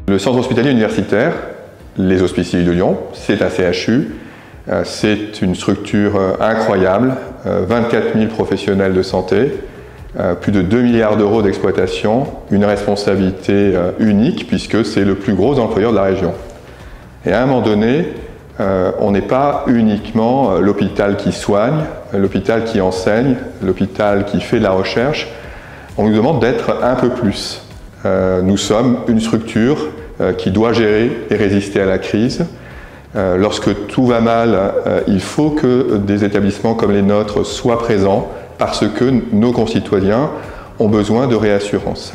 Le centre hospitalier universitaire, les Hospices Civils de Lyon, c'est un CHU, c'est une structure incroyable, 24 000 professionnels de santé, plus de 2 milliards d'euros d'exploitation, une responsabilité unique puisque c'est le plus gros employeur de la région. Et à un moment donné, on n'est pas uniquement l'hôpital qui soigne, l'hôpital qui enseigne, l'hôpital qui fait de la recherche. On nous demande d'être un peu plus. Nous sommes une structure qui doit gérer et résister à la crise. Lorsque tout va mal, il faut que des établissements comme les nôtres soient présents parce que nos concitoyens ont besoin de réassurance.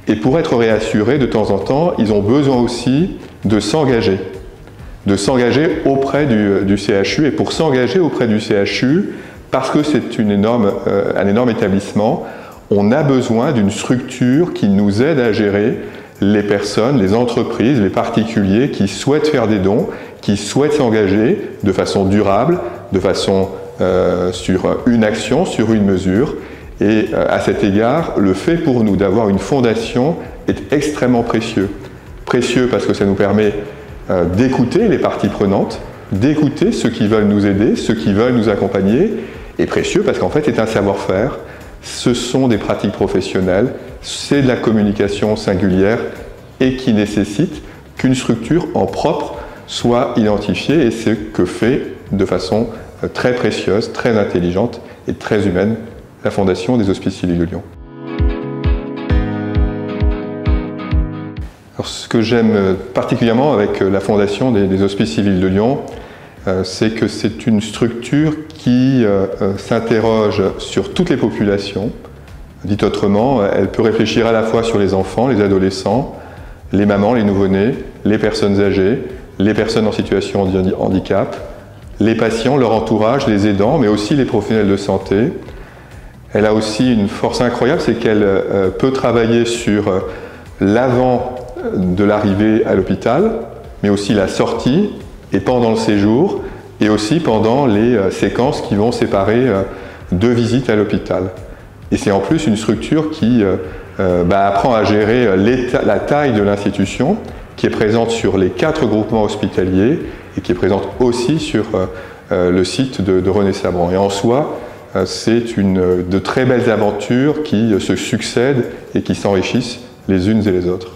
Et pour être réassurés de temps en temps, ils ont besoin aussi de s'engager auprès du CHU. Et pour s'engager auprès du CHU, parce que c'est un énorme établissement, on a besoin d'une structure qui nous aide à gérer les personnes, les entreprises, les particuliers qui souhaitent faire des dons, qui souhaitent s'engager de façon durable, de façon sur une action, sur une mesure. Et à cet égard, le fait pour nous d'avoir une fondation est extrêmement précieux. Précieux parce que ça nous permet d'écouter les parties prenantes, d'écouter ceux qui veulent nous aider, ceux qui veulent nous accompagner, et précieux parce qu'en fait c'est un savoir-faire, ce sont des pratiques professionnelles, c'est de la communication singulière et qui nécessite qu'une structure en propre soit identifiée, et c'est ce que fait de façon très précieuse, très intelligente et très humaine la Fondation des Hospices Civils de Lyon. Alors, ce que j'aime particulièrement avec la Fondation des Hospices Civils de Lyon, c'est que c'est une structure qui s'interroge sur toutes les populations. Dit autrement, elle peut réfléchir à la fois sur les enfants, les adolescents, les mamans, les nouveau-nés, les personnes âgées, les personnes en situation de handicap, les patients, leur entourage, les aidants, mais aussi les professionnels de santé. Elle a aussi une force incroyable, c'est qu'elle peut travailler sur l'avant de l'arrivée à l'hôpital, mais aussi la sortie et pendant le séjour, et aussi pendant les séquences qui vont séparer deux visites à l'hôpital. Et c'est en plus une structure qui apprend à gérer la taille de l'institution, qui est présente sur les 4 groupements hospitaliers et qui est présente aussi sur le site de René Sabran. Et en soi, c'est de très belles aventures qui se succèdent et qui s'enrichissent les unes et les autres.